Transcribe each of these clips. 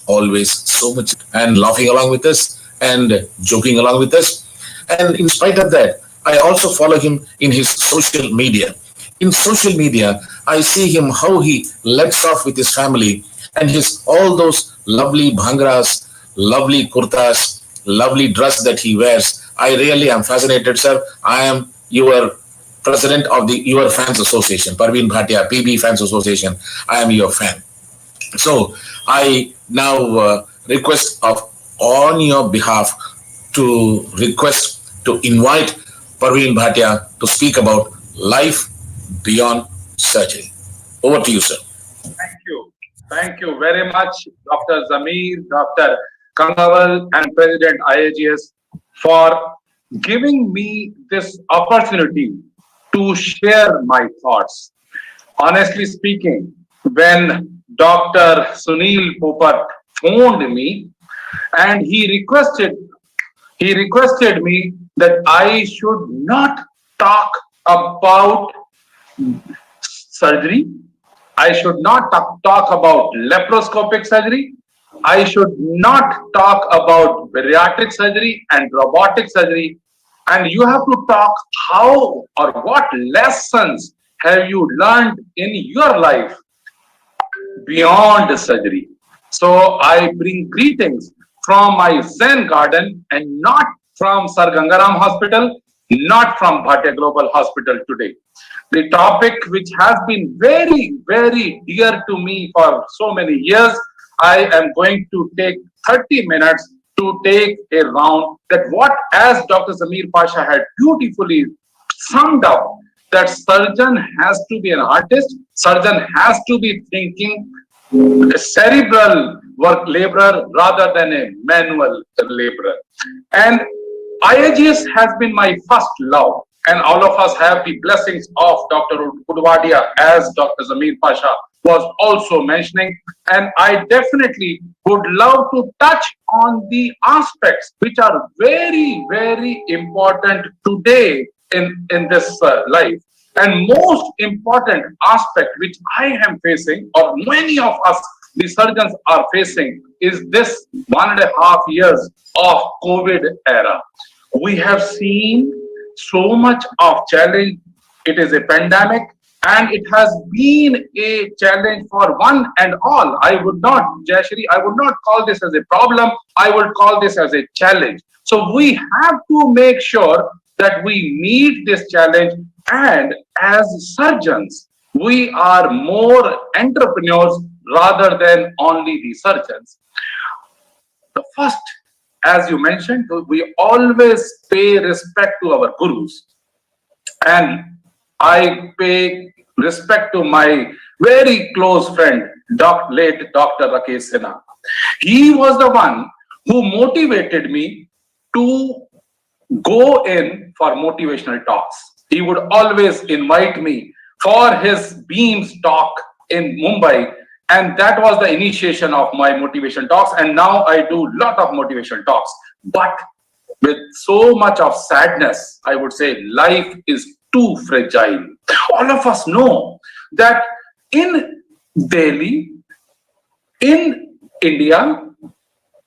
always so much and laughing along with us and joking along with us. And in spite of that, I also follow him in his social media. In social media, I see him how he lets off with his family and his all those lovely bhangras, lovely kurtas, lovely dress that he wears. I really am fascinated, sir. I am your president of the Your Fans Association, Parveen Bhatia, PB Fans Association. I am your fan. So I now request of on your behalf to request to invite Parveen Bhatia to speak about life beyond surgery. Over to you, sir. Thank you. Thank you very much, Dr. Zamir, Dr. Kangaval, and President IAGS for giving me this opportunity to share my thoughts. Honestly speaking, when Dr. Sunil Popat phoned me and he requested me that I should not talk about surgery. I should not talk about laparoscopic surgery. I should not talk about bariatric surgery and robotic surgery. And you have to talk how or what lessons have you learned in your life beyond the surgery. So I bring greetings from my Zen garden and not from Sir Gangaram Hospital, not from Bhatia Global Hospital today. The topic which has been very, very dear to me for so many years, I am going to take 30 minutes to take a round that what, as Dr. Zamir Pasha had beautifully summed up, that surgeon has to be an artist, surgeon has to be thinking a cerebral work laborer rather than a manual laborer. And IAGS has been my first love, and all of us have the blessings of Dr. Udwadia, as Dr. Zamir Pasha was also mentioning. And I definitely would love to touch on the aspects which are very, very important today in this life. And most important aspect which I am facing, or many of us, the surgeons are facing, is this 1.5 years of COVID era. We have seen so much of challenge. It is a pandemic and it has been a challenge for one and all. I would not, Jayashri, I would not call this as a problem. I would call this as a challenge. So we have to make sure that we meet this challenge. And as surgeons, we are more entrepreneurs rather than only the surgeons. The first, as you mentioned, we always pay respect to our gurus. And I pay respect to my very close friend, late Dr. Rakesh Sinha. He was the one who motivated me to go in for motivational talks. He would always invite me for his Beams talk in Mumbai, and that was the initiation of my motivation talks. And now I do a lot of motivation talks. But with so much of sadness, I would say life is too fragile. All of us know that in Delhi, in India,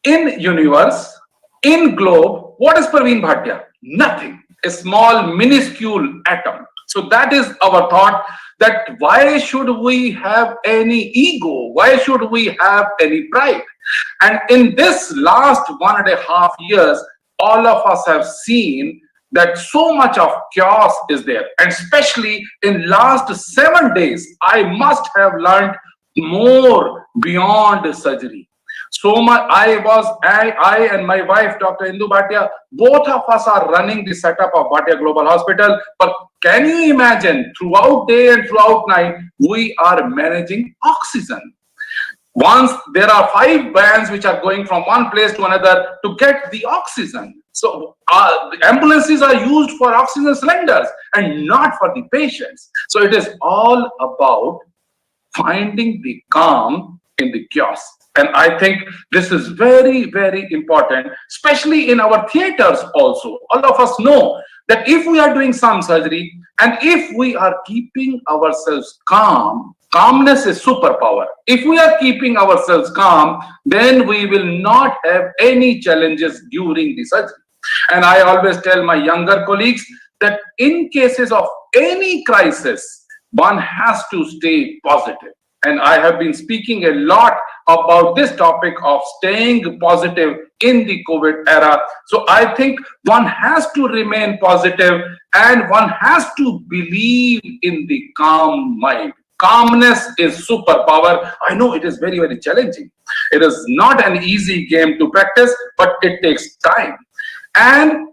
in universe, in globe, what is Parveen Bhatia? Nothing. A small, minuscule atom. So that is our thought, that why should we have any ego? Why should we have any pride? And in this last 1.5 years, all of us have seen that so much of chaos is there. And especially in last 7 days, I must have learned more beyond surgery. So much. I and my wife, Dr. Indu Bhatia, both of us are running the setup of Bhatia Global Hospital. But can you imagine, throughout day and throughout night, we are managing oxygen. Once there are 5 vans which are going from one place to another to get the oxygen. So the ambulances are used for oxygen cylinders and not for the patients. So it is all about finding the calm in the chaos. And I think this is very, very important, especially in our theaters also. All of us know that if we are doing some surgery and if we are keeping ourselves calm, Calmness is superpower. If we are keeping ourselves calm, then we will not have any challenges during the surgery. And I always tell my younger colleagues that in cases of any crisis, one has to stay positive. And I have been speaking a lot about this topic of staying positive in the COVID era. So I think one has to remain positive and one has to believe in the calm mind. Calmness is superpower. I know it is very, very challenging. It is not an easy game to practice, but it takes time. And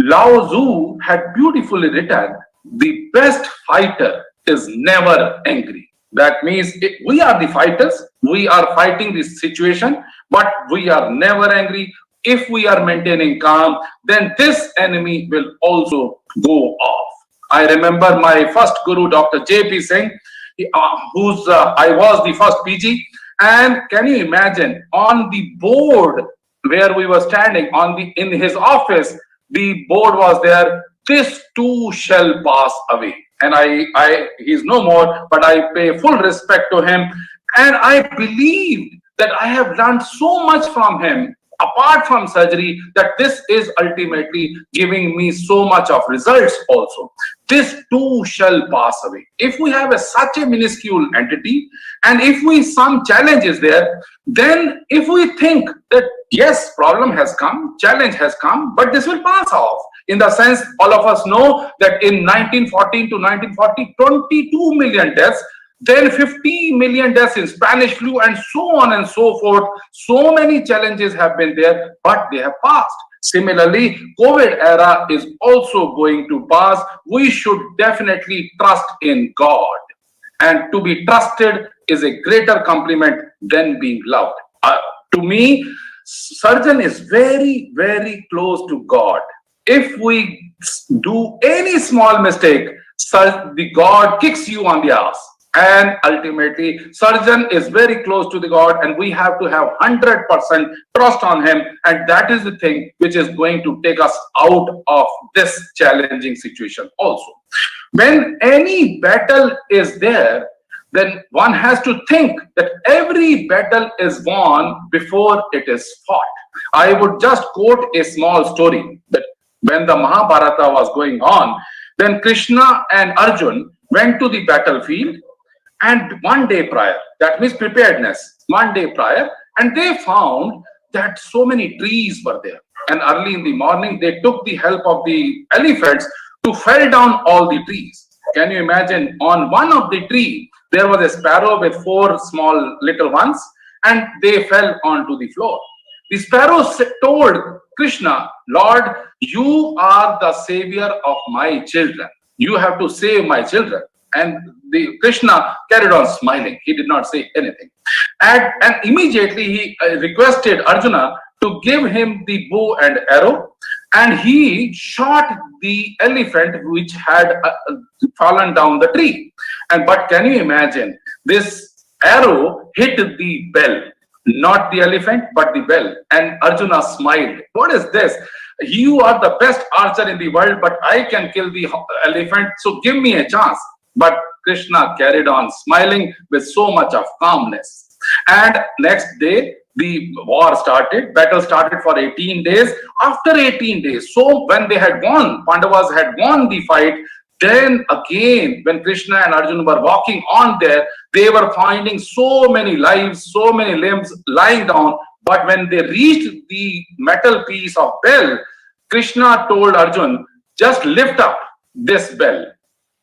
Lao Tzu had beautifully written, the best fighter is never angry. That means we are the fighters, we are fighting this situation, but we are never angry. If we are maintaining calm, then this enemy will also go off. I remember my first guru, Dr. J.P. Singh, I was the first PG. And can you imagine, on the board where we were standing in his office, the board was there, this too shall pass away. And he's no more, but I pay full respect to him. And I believe that I have learned so much from him, apart from surgery, that this is ultimately giving me so much of results also. This too shall pass away. If we have such a minuscule entity, and if some challenge is there, then if we think that yes, problem has come, challenge has come, but this will pass off. In the sense, all of us know that in 1914 to 1940, 22 million deaths, then 50 million deaths in Spanish flu, and so on and so forth. So many challenges have been there, but they have passed. Similarly, COVID era is also going to pass. We should definitely trust in God. And to be trusted is a greater compliment than being loved. To me, surgeon is very, very close to God. If we do any small mistake, the God kicks you on the ass. And ultimately, surgeon is very close to the God, and we have to have 100% trust on him. And that is the thing which is going to take us out of this challenging situation also. When any battle is there, then one has to think that every battle is won before it is fought. I would just quote a small story that when the Mahabharata was going on, then Krishna and Arjun went to the battlefield, and one day prior, that means preparedness, one day prior, and they found that so many trees were there. And early in the morning, they took the help of the elephants to fell down all the trees. Can you imagine? On one of the tree, there was a sparrow with 4 small little ones, and they fell onto the floor. The sparrow told Krishna, Lord, you are the savior of my children. You have to save my children. And the Krishna carried on smiling. He did not say anything. And immediately he requested Arjuna to give him the bow and arrow. And he shot the elephant which had fallen down the tree. But can you imagine? This arrow hit the bell. Not the elephant, but the bell. And Arjuna smiled. What is this? You are the best archer in the world, but I can kill the elephant. So give me a chance. But Krishna carried on smiling with so much of calmness. And next day, the war started. Battle started for 18 days. After 18 days, so when they had won, Pandavas had won the fight, then again, when Krishna and Arjuna were walking on there, they were finding so many lives, so many limbs lying down. But when they reached the metal piece of bell, Krishna told Arjun, just lift up this bell.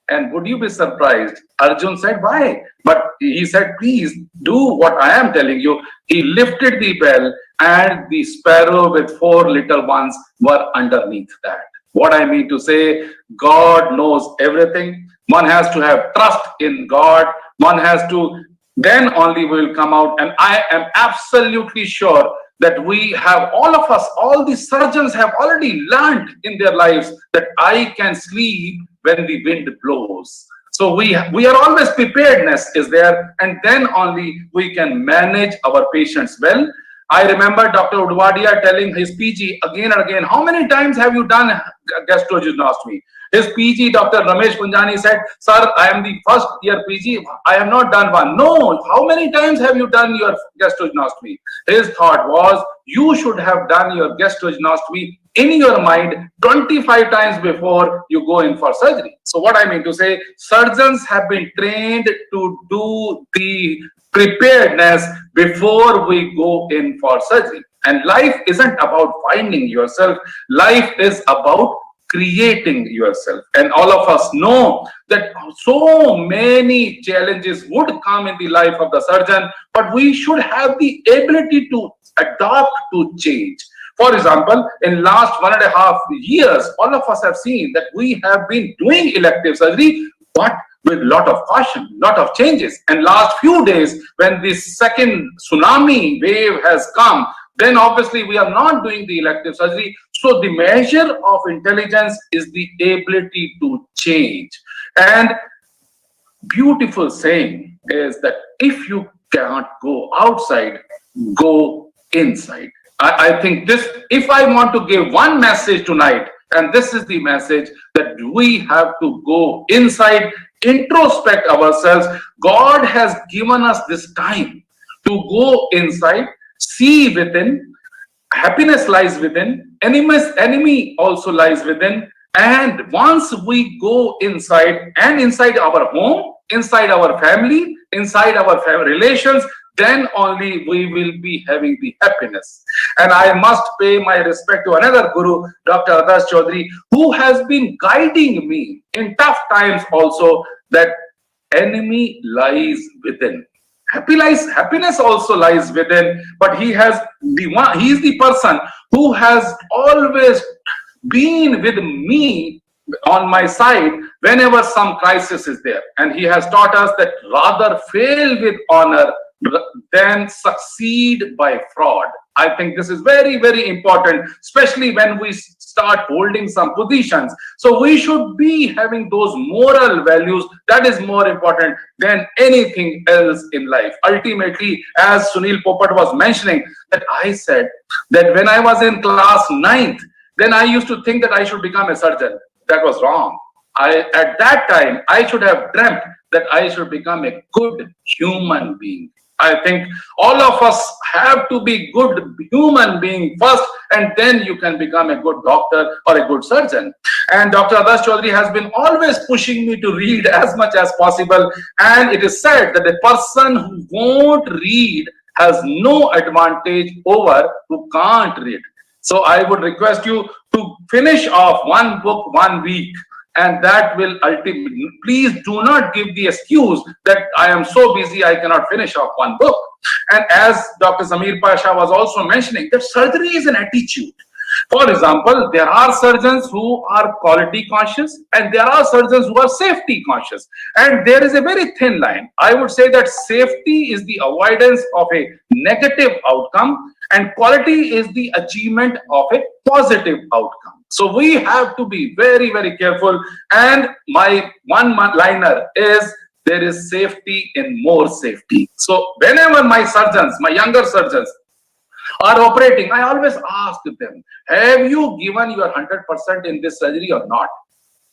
And would you be surprised? Arjun said, why? But he said, please do what I am telling you. He lifted the bell, and the sparrow with 4 little ones were underneath that. What I mean to say, God knows everything. One has to have trust in God. One has to, then only we will come out. And I am absolutely sure that we have, all of us, all the surgeons have already learned in their lives that I can sleep when the wind blows. So we are always, preparedness is there, and then only we can manage our patients well. I remember Dr. Udwadia telling his PG again and again, how many times have you done gastrojejunostomy. His PG, Dr. Ramesh Punjani said, "Sir, I am the first year PG. I have not done one." No, how many times have you done your gastrojejunostomy? His thought was, you should have done your gastrojejunostomy in your mind 25 times before you go in for surgery. So what I mean to say, surgeons have been trained to do the preparedness before we go in for surgery. And life isn't about finding yourself. Life is about creating yourself. And all of us know that so many challenges would come in the life of the surgeon, but we should have the ability to adapt to change. For example, in last 1.5 years, all of us have seen that we have been doing elective surgery, but with lot of caution, lot of changes. And last few days, when this second tsunami wave has come, then obviously we are not doing the elective surgery. So the measure of intelligence is the ability to change. And beautiful saying is that if you cannot go outside, go inside. I think this, if I want to give one message tonight, and this is the message, that we have to go inside, introspect ourselves. God has given us this time to go inside, see within. Happiness lies within, enemy also lies within. And once we go inside, and inside our home, inside our family, inside our relations, then only we will be having the happiness. And I must pay my respect to another guru, Dr. Adarsh Chaudhary, who has been guiding me in tough times also, that enemy lies within. Happiness also lies within, but he is the person who has always been with me on my side whenever some crisis is there. And he has taught us that rather fail with honor than succeed by fraud. I think this is very, very important, especially when we start holding some positions. So we should be having those moral values. That is more important than anything else in life. Ultimately, as Sunil Popat was mentioning, that I said that when I was in class 9th, then I used to think that I should become a surgeon. That was wrong. At that time, I should have dreamt that I should become a good human being. I think all of us have to be good human being first, and then you can become a good doctor or a good surgeon. And Dr. Adarsh Chaudhary has been always pushing me to read as much as possible. And it is said that a person who won't read has no advantage over who can't read. So I would request you to finish off one book 1 week. And that will ultimately, please do not give the excuse that I am so busy I cannot finish off one book. And as Dr. Zamir Pasha was also mentioning, that surgery is an attitude. For example, there are surgeons who are quality conscious and there are surgeons who are safety conscious. And there is a very thin line. I would say that safety is the avoidance of a negative outcome and quality is the achievement of a positive outcome. So we have to be very, very careful. And my one-liner is, there is safety in more safety. So whenever my surgeons, my younger surgeons are operating, I always ask them, have you given your 100% in this surgery or not?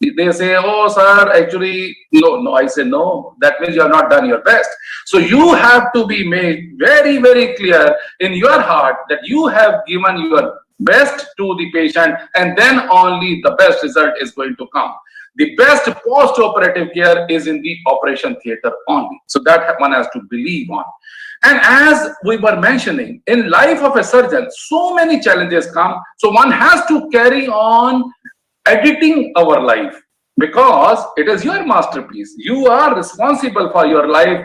They say, oh, sir, actually, no. I say, no, that means you have not done your best. So you have to be made very, very clear in your heart that you have given your best to the patient, and then only the best result is going to come. The best post-operative care is in the operation theater only. So that one has to believe on. And as we were mentioning, in life of a surgeon, so many challenges come. So one has to carry on editing our life, because it is your masterpiece. You are responsible for your life.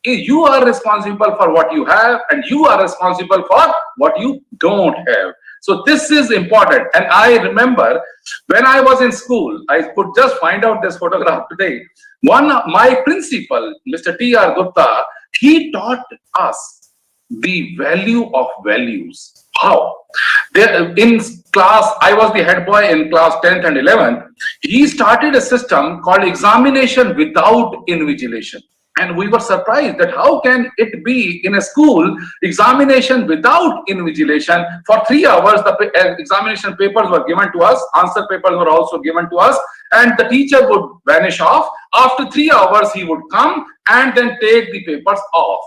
You are responsible for what you have, and you are responsible for what you don't have. So this is important. And I remember when I was in school, I could just find out this photograph today. My principal, Mr. T.R. Gupta, he taught us the value of values. How? In class, I was the head boy in class 10th and 11th. He started a system called examination without invigilation. And we were surprised that how can it be in a school examination without invigilation? For 3 hours, the examination papers were given to us, answer papers were also given to us, and the teacher would vanish off. After 3 hours, he would come and then take the papers off.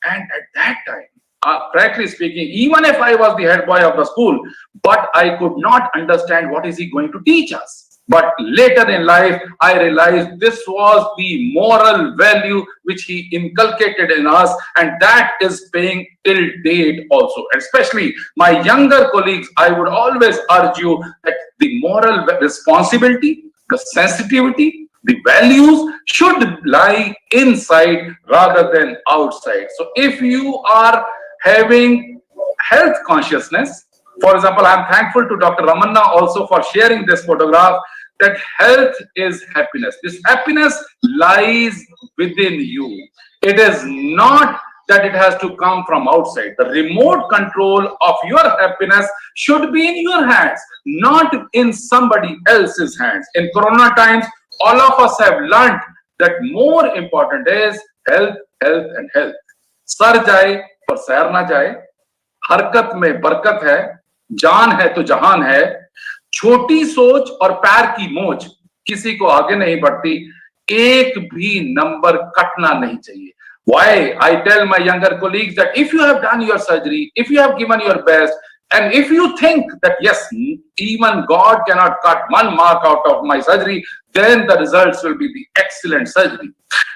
And at that time, frankly speaking, even if I was the head boy of the school, but I could not understand what is he going to teach us. But later in life, I realized this was the moral value which he inculcated in us, and that is paying till date also. And especially my younger colleagues, I would always urge you that the moral responsibility, the sensitivity, the values should lie inside rather than outside. So if you are having health consciousness, for example, I'm thankful to Dr. Ramanna also for sharing this photograph, that health is happiness. This happiness lies within you. It is not that it has to come from outside. The remote control of your happiness should be in your hands, not in somebody else's hands. In Corona times, all of us have learned that more important is health, health and health. Sir जाए पर सैर ना जाए, हरकत में बरकत है, जान है तो जहान है, छोटी सोच और पैर की मोच किसी को आगे नहीं बढ़ती, एक भी नंबर कटना नहीं चाहिए. Why I tell my younger colleagues that if you have done your surgery, if you have given your best, and if you think that yes, even God cannot cut 1 mark out of my surgery, then the results will be the excellent surgery.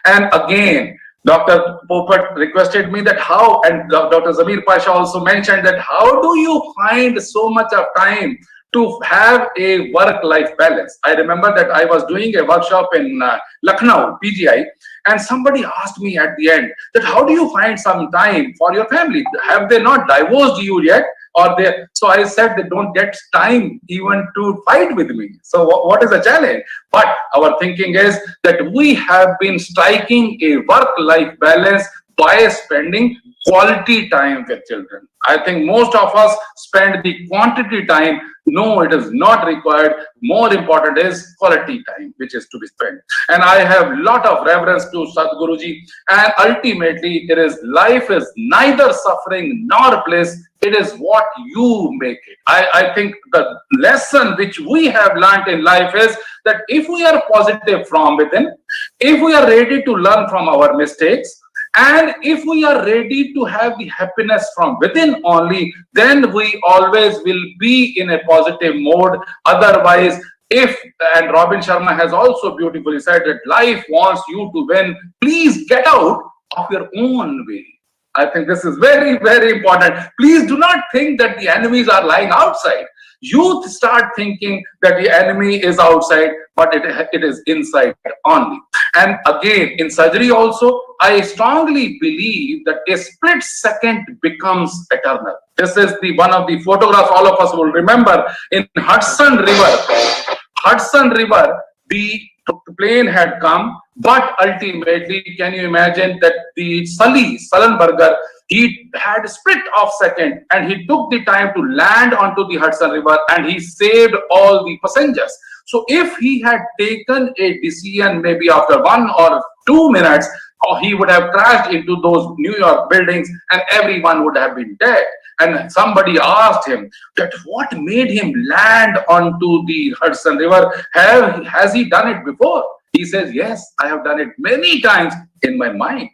And again, Dr. Popat requested me that how, and Dr. Zamir Pasha also mentioned that how do you find so much of time to have a work-life balance? I remember that I was doing a workshop in Lucknow, PGI, and somebody asked me at the end that how do you find some time for your family? Have they not divorced you yet? Or they? So I said they don't get time even to fight with me. So what is the challenge? But our thinking is that we have been striking a work-life balance by spending quality time with children. I think most of us spend the quantity time. No, it is not required. More important is quality time, which is to be spent. And I have a lot of reverence to Sadhguruji. And ultimately, it is life is neither suffering nor bliss. It is what you make it. I think the lesson which we have learned in life is that if we are positive from within, if we are ready to learn from our mistakes, and if we are ready to have the happiness from within only, then we always will be in a positive mode. Otherwise, and Robin Sharma has also beautifully said that life wants you to win, please get out of your own way. I think this is very, very important. Please do not think that the enemies are lying outside. You start thinking that the enemy is outside, but it is inside only. And again, in surgery also, I strongly believe that a split second becomes eternal. This is one of the photographs all of us will remember in Hudson River. Hudson River, the plane had come, but ultimately, can you imagine that the Sullenberger, he had a split of second and he took the time to land onto the Hudson River and he saved all the passengers. So if he had taken a decision maybe after 1 or 2 minutes, he would have crashed into those New York buildings and everyone would have been dead. And somebody asked him that what made him land onto the Hudson River? Has he done it before? He says, yes, I have done it many times in my mind.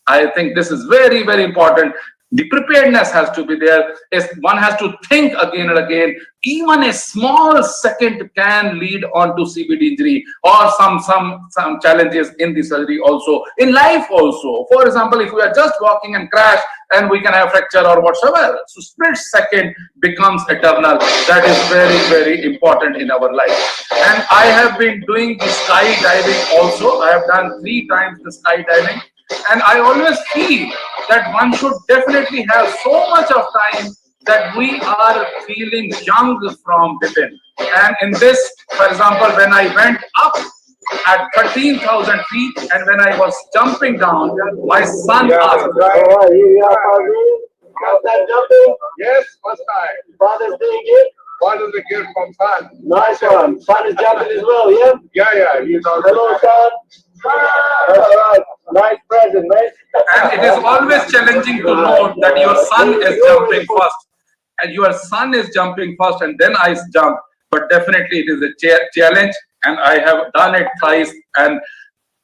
I think this is very, very important. The preparedness has to be there. One has to think again and again. Even a small second can lead on to CBD injury or some challenges in the surgery also, in life also. For example, if we are just walking and crash and we can have fracture or whatsoever. So split second becomes eternal. That is very, very important in our life. And I have been doing the skydiving also. I have done 3 times the skydiving. And I always feel that one should definitely have so much of time that we are feeling young from within. And in this, for example, when I went up at 13,000 feet and when I was jumping down, my son asked me, yes, first time. Father's Day gift? Father's Day gift from son. Nice one. Son is jumping as well, yeah? Yeah, he's also. Hello, son. All right. Nice present, man. And it is always challenging to note that your son is jumping first. And your son is jumping first and then I jump. But definitely it is a challenge and I have done it thrice. And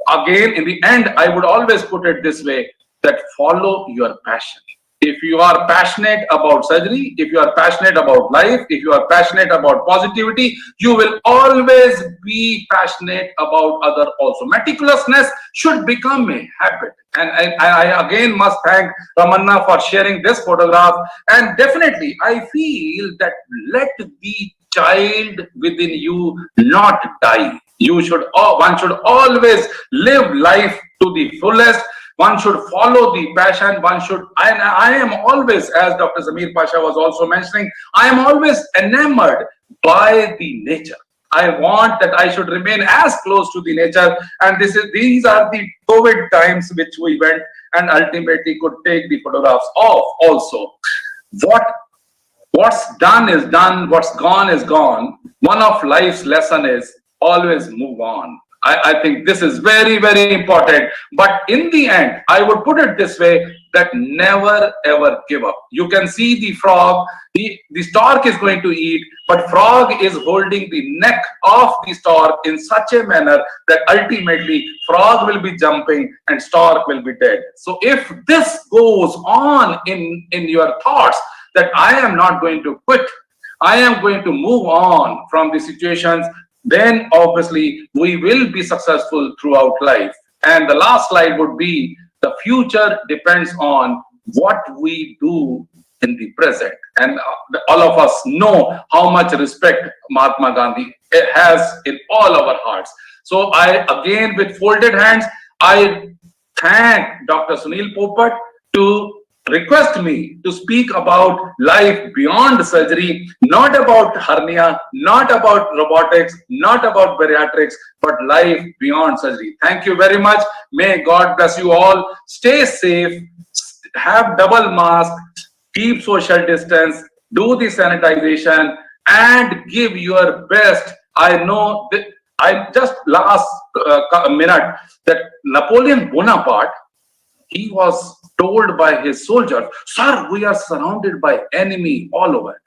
again, in the end, I would always put it this way, that follow your passion. If you are passionate about surgery, if you are passionate about life, if you are passionate about positivity, you will always be passionate about other also. Meticulousness should become a habit. And I again must thank Ramanna for sharing this photograph. And definitely, I feel that let the child within you not die. One should always live life to the fullest. One should follow the passion. And I am always, as Dr. Zamir Pasha was also mentioning, I am always enamored by the nature. I want that I should remain as close to the nature. And these are the COVID times which we went and ultimately could take the photographs of also. What's done is done. What's gone is gone. One of life's lesson is always move on. I think this is very, very important. But in the end, I would put it this way, that never ever give up. You can see the frog, the stork is going to eat, but frog is holding the neck of the stork in such a manner that ultimately frog will be jumping and stork will be dead. So if this goes on in your thoughts, that I am not going to quit, I am going to move on from the situations, then obviously we will be successful throughout life. And the last slide would be, the future depends on what we do in the present. And all of us know how much respect Mahatma Gandhi has in all our hearts. So I, again, with folded hands, I thank Dr. Sunil Popat to request me to speak about life beyond surgery, not about hernia, not about robotics, not about bariatrics, but life beyond surgery. Thank you very much. May God bless you all. Stay safe, have double mask, keep social distance, do the sanitization, and give your best. I know that I just last minute that Napoleon Bonaparte, he was told by his soldiers, sir, we are surrounded by enemy all over.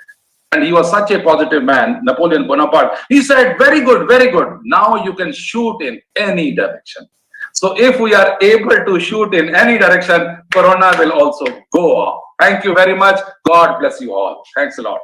And he was such a positive man, Napoleon Bonaparte. He said, very good, very good. Now you can shoot in any direction. So if we are able to shoot in any direction, Corona will also go off. Thank you very much. God bless you all. Thanks a lot.